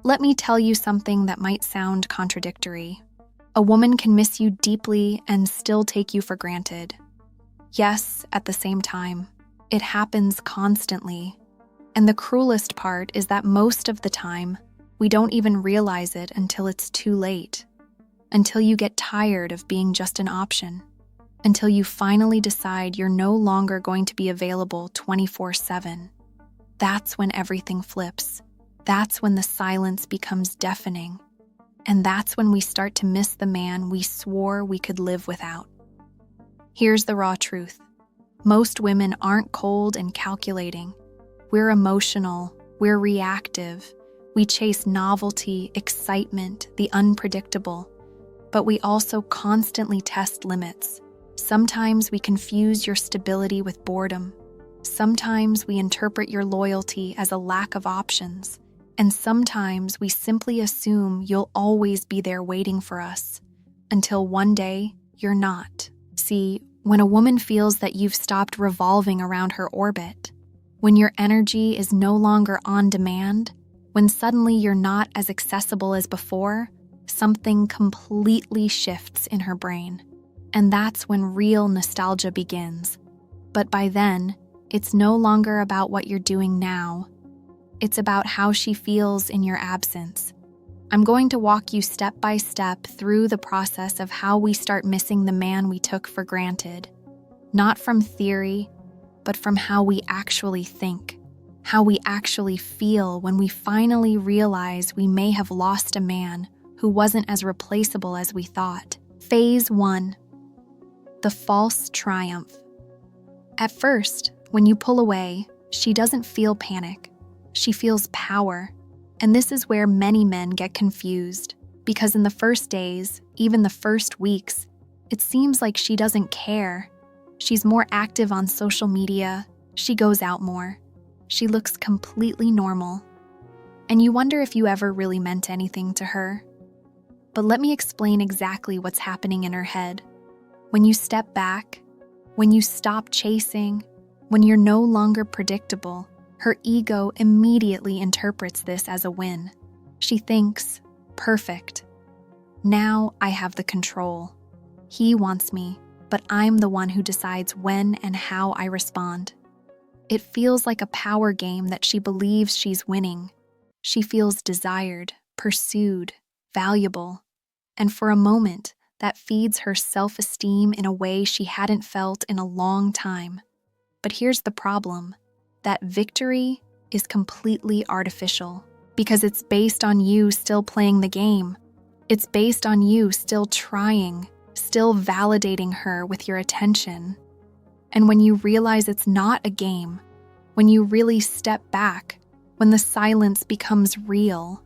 Let me tell you something that might sound contradictory. A woman can miss you deeply and still take you for granted. Yes, at the same time, it happens constantly. And the cruelest part is that most of the time, we don't even realize it until it's too late. Until you get tired of being just an option. Until you finally decide you're no longer going to be available 24/7. That's when everything flips. That's when the silence becomes deafening. And that's when we start to miss the man we swore we could live without. Here's the raw truth. Most women aren't cold and calculating. We're emotional, we're reactive, we chase novelty, excitement, the unpredictable. But we also constantly test limits. Sometimes we confuse your stability with boredom. Sometimes we interpret your loyalty as a lack of options. And sometimes we simply assume you'll always be there waiting for us, until one day you're not. See, when a woman feels that you've stopped revolving around her orbit, when your energy is no longer on demand, when suddenly you're not as accessible as before, something completely shifts in her brain. And that's when real nostalgia begins. But by then, it's no longer about what you're doing now. It's about how she feels in your absence. I'm going to walk you step by step through the process of how we start missing the man we took for granted. Not from theory, but from how we actually think, how we actually feel when we finally realize we may have lost a man who wasn't as replaceable as we thought. Phase 1. The false triumph. At first, when you pull away, she doesn't feel panic. She feels power. And this is where many men get confused, because in the first days, even the first weeks, it seems like she doesn't care. She's more active on social media. She goes out more. She looks completely normal. And you wonder if you ever really meant anything to her. But let me explain exactly what's happening in her head. When you step back, when you stop chasing, when you're no longer predictable, her ego immediately interprets this as a win. She thinks, perfect. Now I have the control. He wants me, but I'm the one who decides when and how I respond. It feels like a power game that she believes she's winning. She feels desired, pursued, valuable. And for a moment, that feeds her self-esteem in a way she hadn't felt in a long time. But here's the problem. That victory is completely artificial because it's based on you still playing the game. It's based on you still trying, still validating her with your attention. And when you realize it's not a game, when you really step back, when the silence becomes real,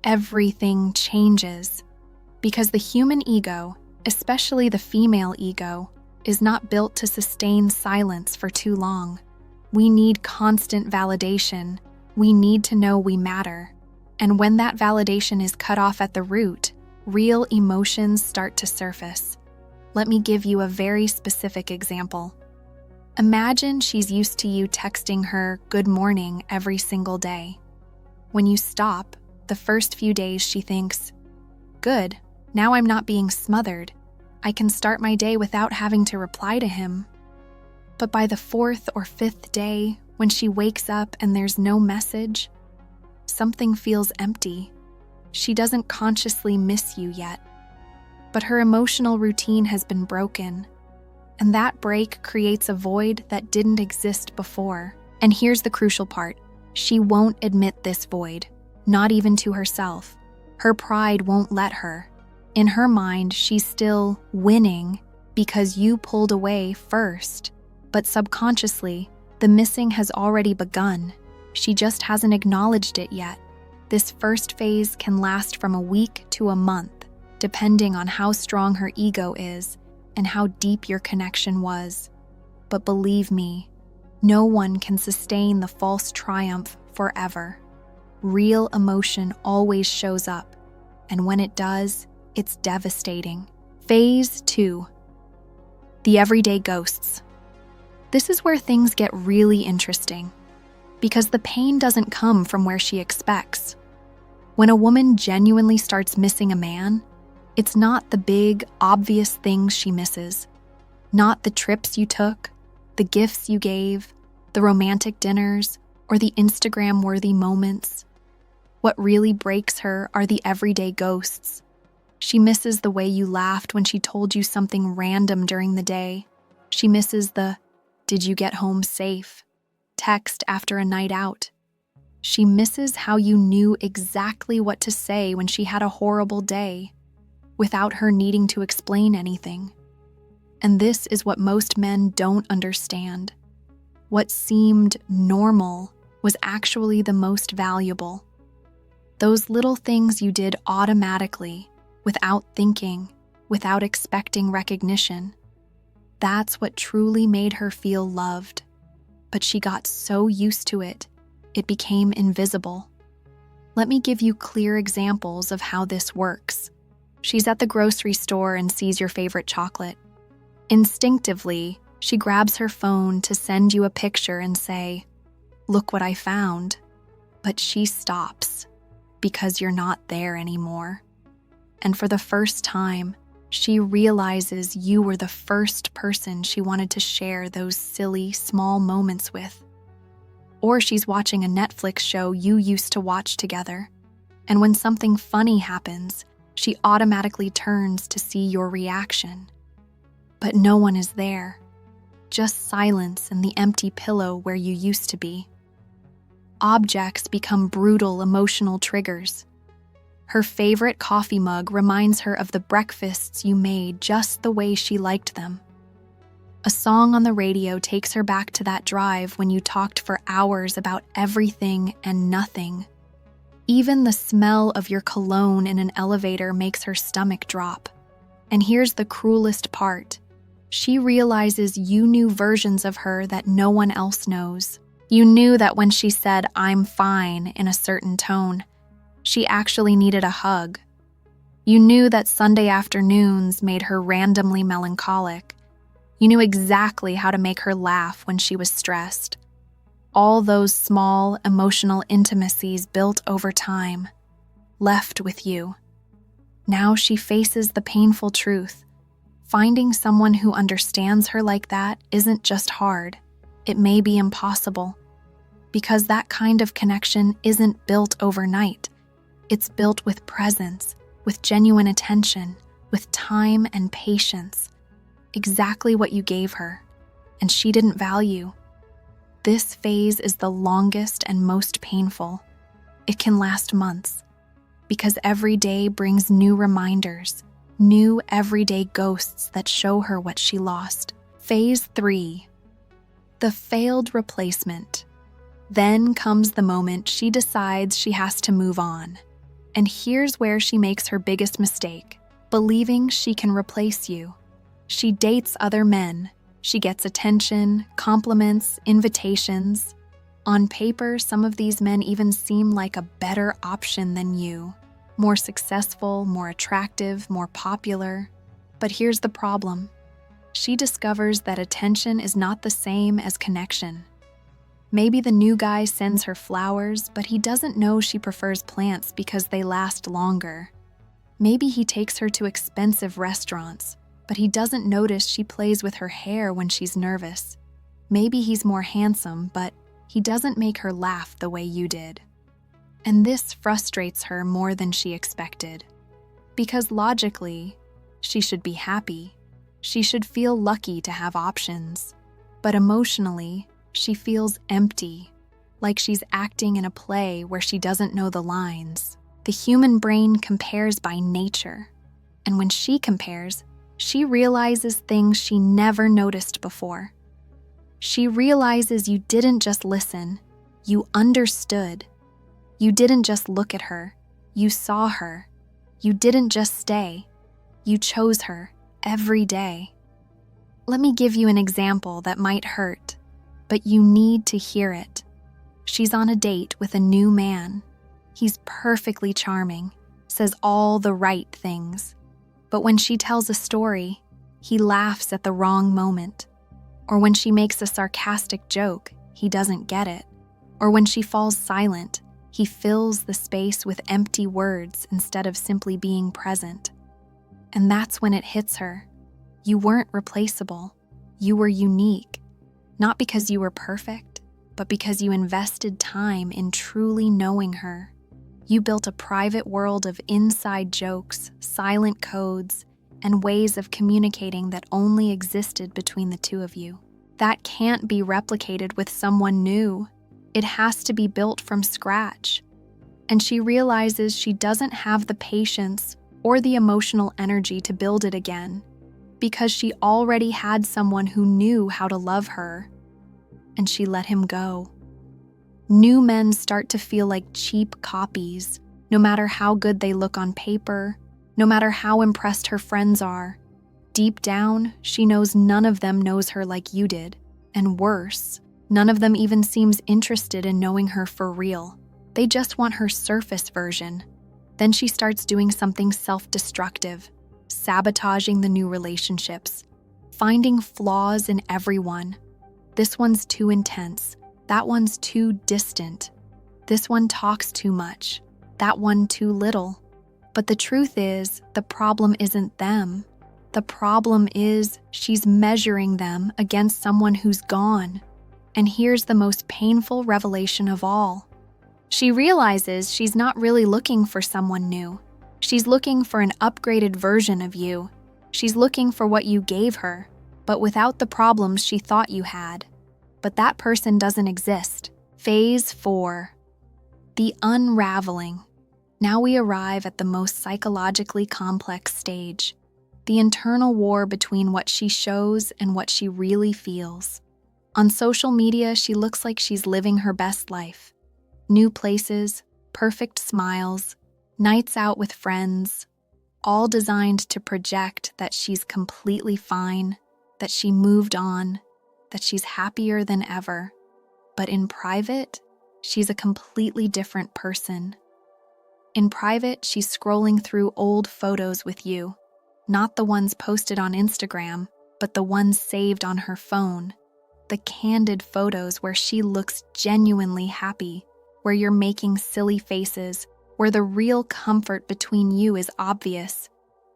everything changes. Because the human ego, especially the female ego, is not built to sustain silence for too long. We need constant validation. We need to know we matter. And when that validation is cut off at the root, real emotions start to surface. Let me give you a very specific example. Imagine she's used to you texting her good morning every single day. When you stop, the first few days she thinks, good, now I'm not being smothered. I can start my day without having to reply to him. But by the 4th or 5th day, when she wakes up and there's no message, something feels empty. She doesn't consciously miss you yet. But her emotional routine has been broken. And that break creates a void that didn't exist before. And here's the crucial part. She won't admit this void, not even to herself. Her pride won't let her. In her mind, she's still winning because you pulled away first. But subconsciously, the missing has already begun. She just hasn't acknowledged it yet. This first phase can last from a week to a month, depending on how strong her ego is and how deep your connection was. But believe me, no one can sustain the false triumph forever. Real emotion always shows up, and when it does, it's devastating. Phase 2. The everyday ghosts. This is where things get really interesting, because the pain doesn't come from where she expects. When a woman genuinely starts missing a man, it's not the big, obvious things she misses. Not the trips you took, the gifts you gave, the romantic dinners, or the Instagram-worthy moments. What really breaks her are the everyday ghosts. She misses the way you laughed when she told you something random during the day. She misses the, "Did you get home safe?" text after a night out. She misses how you knew exactly what to say when she had a horrible day, without her needing to explain anything. And this is what most men don't understand. What seemed normal was actually the most valuable. Those little things you did automatically, without thinking, without expecting recognition. That's what truly made her feel loved. But she got so used to it, it became invisible. Let me give you clear examples of how this works. She's at the grocery store and sees your favorite chocolate. Instinctively, she grabs her phone to send you a picture and say, "Look what I found." But she stops because you're not there anymore. And for the first time, she realizes you were the first person she wanted to share those silly, small moments with. Or she's watching a Netflix show you used to watch together, and when something funny happens, she automatically turns to see your reaction. But no one is there, just silence and the empty pillow where you used to be. Objects become brutal emotional triggers. Her favorite coffee mug reminds her of the breakfasts you made just the way she liked them. A song on the radio takes her back to that drive when you talked for hours about everything and nothing. Even the smell of your cologne in an elevator makes her stomach drop. And here's the cruelest part. She realizes you knew versions of her that no one else knows. You knew that when she said, "I'm fine," in a certain tone, she actually needed a hug. You knew that Sunday afternoons made her randomly melancholic. You knew exactly how to make her laugh when she was stressed. All those small, emotional intimacies built over time, left with you. Now she faces the painful truth. Finding someone who understands her like that isn't just hard, it may be impossible. Because that kind of connection isn't built overnight. It's built with presence, with genuine attention, with time and patience. Exactly what you gave her, and she didn't value. This phase is the longest and most painful. It can last months, because every day brings new reminders, new everyday ghosts that show her what she lost. Phase 3. The failed replacement. Then comes the moment she decides she has to move on. And here's where she makes her biggest mistake, believing she can replace you. She dates other men. She gets attention, compliments, invitations. On paper, some of these men even seem like a better option than you. More successful, more attractive, more popular. But here's the problem. She discovers that attention is not the same as connection. Maybe the new guy sends her flowers, but he doesn't know she prefers plants because they last longer. Maybe he takes her to expensive restaurants, but he doesn't notice she plays with her hair when she's nervous. Maybe he's more handsome, but he doesn't make her laugh the way you did. And this frustrates her more than she expected. Because logically, she should be happy. She should feel lucky to have options. But emotionally, she feels empty, like she's acting in a play where she doesn't know the lines. The human brain compares by nature. And when she compares, she realizes things she never noticed before. She realizes you didn't just listen, you understood. You didn't just look at her, you saw her. You didn't just stay, you chose her every day. Let me give you an example that might hurt, but you need to hear it. She's on a date with a new man. He's perfectly charming, says all the right things. But when she tells a story, he laughs at the wrong moment. Or when she makes a sarcastic joke, he doesn't get it. Or when she falls silent, He fills the space with empty words instead of simply being present. And that's when it hits her. You weren't replaceable. You were unique. Not because you were perfect, but because you invested time in truly knowing her. You built a private world of inside jokes, silent codes, and ways of communicating that only existed between the two of you. That can't be replicated with someone new. It has to be built from scratch. And she realizes she doesn't have the patience or the emotional energy to build it again, because she already had someone who knew how to love her, and she let him go. New men start to feel like cheap copies, no matter how good they look on paper, no matter how impressed her friends are. Deep down, she knows none of them knows her like you did, and worse, none of them even seems interested in knowing her for real. They just want her surface version. Then she starts doing something self-destructive, sabotaging the new relationships, finding flaws in everyone. This one's too intense. That one's too distant. This one talks too much. That one too little. But the truth is, the problem isn't them. The problem is she's measuring them against someone who's gone. And here's the most painful revelation of all. She realizes she's not really looking for someone new. She's looking for an upgraded version of you. She's looking for what you gave her, but without the problems she thought you had. But that person doesn't exist. Phase 4. The unraveling. Now we arrive at the most psychologically complex stage. The internal war between what she shows and what she really feels. On social media, she looks like she's living her best life. New places, perfect smiles, nights out with friends, all designed to project that she's completely fine, that she moved on, that she's happier than ever. But in private, she's a completely different person. In private, she's scrolling through old photos with you, not the ones posted on Instagram, but the ones saved on her phone. The candid photos where she looks genuinely happy, where you're making silly faces, where the real comfort between you is obvious.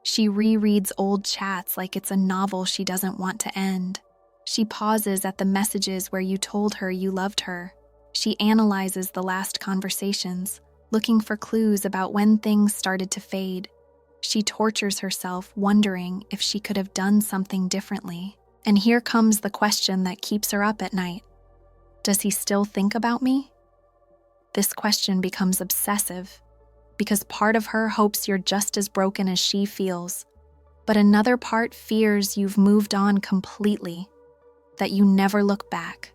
She rereads old chats like it's a novel she doesn't want to end. She pauses at the messages where you told her you loved her. She analyzes the last conversations, looking for clues about when things started to fade. She tortures herself, wondering if she could have done something differently. And here comes the question that keeps her up at night. Does he still think about me? This question becomes obsessive, because part of her hopes you're just as broken as she feels, but another part fears you've moved on completely, that you never look back,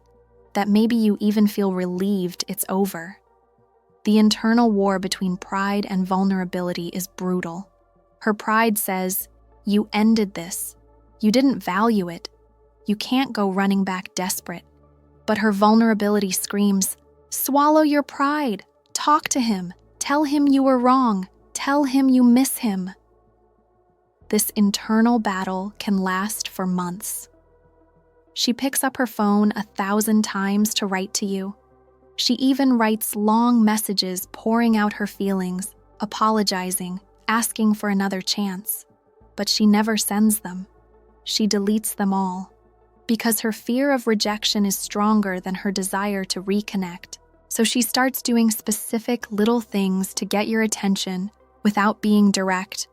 that maybe you even feel relieved it's over. The internal war between pride and vulnerability is brutal. Her pride says, you ended this. You didn't value it. You can't go running back desperate. But her vulnerability screams, swallow your pride. Talk to him. Tell him you were wrong. Tell him you miss him. This internal battle can last for months. She picks up her phone 1,000 times to write to you. She even writes long messages pouring out her feelings, apologizing, asking for another chance. But she never sends them. She deletes them all, because her fear of rejection is stronger than her desire to reconnect. So she starts doing specific little things to get your attention without being direct.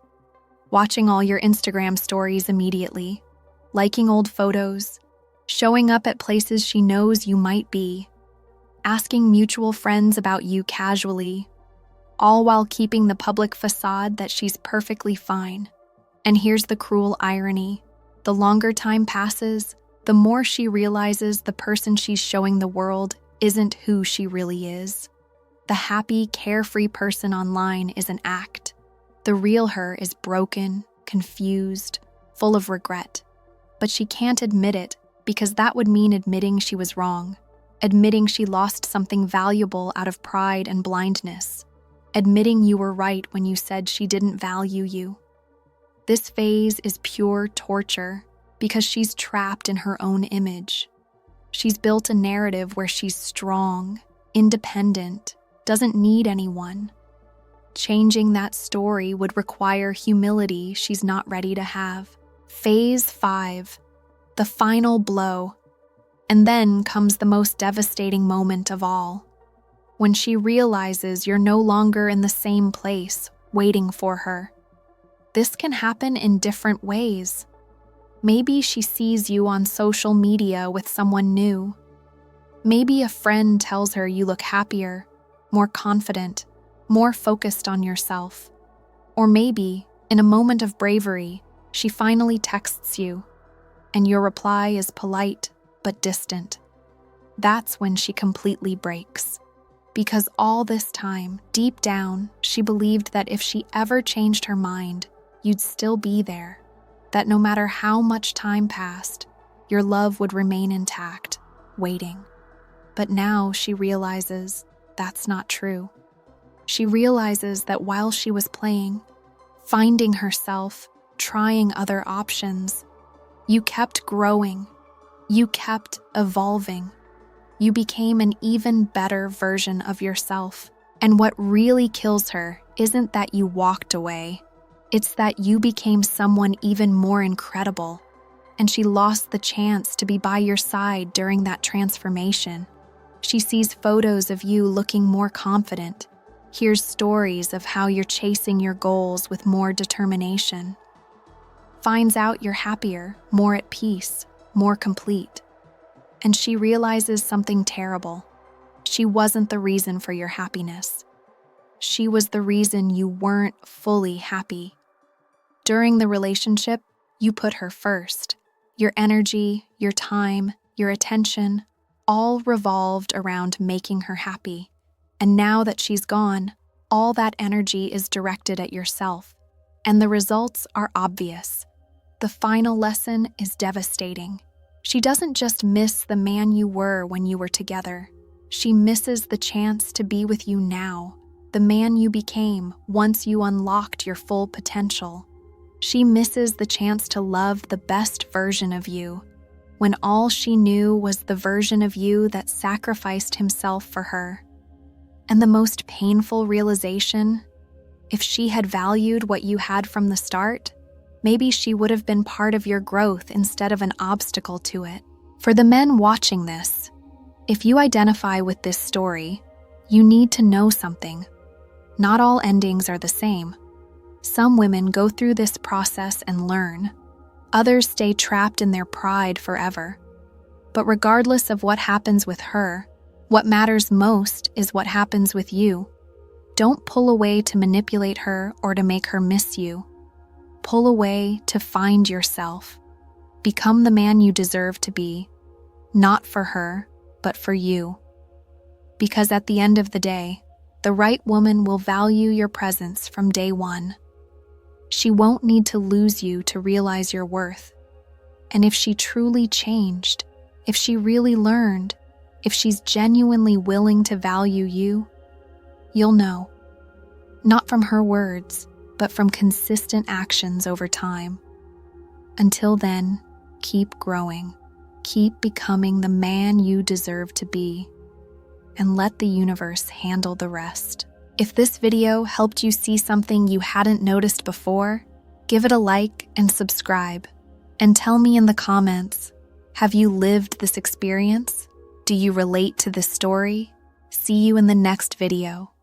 Watching all your Instagram stories immediately, liking old photos, showing up at places she knows you might be, asking mutual friends about you casually, all while keeping the public facade that she's perfectly fine. And here's the cruel irony. The longer time passes, the more she realizes the person she's showing the world isn't who she really is. The happy, carefree person online is an act. The real her is broken, confused, full of regret. But she can't admit it, because that would mean admitting she was wrong, admitting she lost something valuable out of pride and blindness, admitting you were right when you said she didn't value you. This phase is pure torture because she's trapped in her own image. She's built a narrative where she's strong, independent, doesn't need anyone. Changing that story would require humility she's not ready to have. Phase 5, the final blow. And then comes the most devastating moment of all. When she realizes you're no longer in the same place, waiting for her. This can happen in different ways. Maybe she sees you on social media with someone new. Maybe a friend tells her you look happier, more confident, more focused on yourself. Or maybe, in a moment of bravery, she finally texts you, and your reply is polite but distant. That's when she completely breaks. Because all this time, deep down, she believed that if she ever changed her mind, you'd still be there. That no matter how much time passed, your love would remain intact, waiting. But now she realizes that's not true. She realizes that while she was playing, finding herself, trying other options, you kept growing. You kept evolving. You became an even better version of yourself. And what really kills her isn't that you walked away. It's that you became someone even more incredible. And she lost the chance to be by your side during that transformation. She sees photos of you looking more confident, hears stories of how you're chasing your goals with more determination, finds out you're happier, more at peace, more complete. And she realizes something terrible. She wasn't the reason for your happiness. She was the reason you weren't fully happy. During the relationship, you put her first. Your energy, your time, your attention, all revolved around making her happy. And now that she's gone, all that energy is directed at yourself. And the results are obvious. The final lesson is devastating. She doesn't just miss the man you were when you were together. She misses the chance to be with you now, the man you became once you unlocked your full potential. She misses the chance to love the best version of you, when all she knew was the version of you that sacrificed himself for her. And the most painful realization, if she had valued what you had from the start, maybe she would have been part of your growth instead of an obstacle to it. For the men watching this, if you identify with this story, you need to know something. Not all endings are the same. Some women go through this process and learn. Others stay trapped in their pride forever. But regardless of what happens with her, what matters most is what happens with you. Don't pull away to manipulate her or to make her miss you. Pull away to find yourself. Become the man you deserve to be, not for her, but for you. Because at the end of the day, the right woman will value your presence from day one. She won't need to lose you to realize your worth. And if she truly changed, if she really learned, if she's genuinely willing to value you, you'll know. Not from her words, but from consistent actions over time. Until then, keep growing. Keep becoming the man you deserve to be. And let the universe handle the rest. If this video helped you see something you hadn't noticed before, give it a like and subscribe. And tell me in the comments, have you lived this experience? Do you relate to this story? See you in the next video.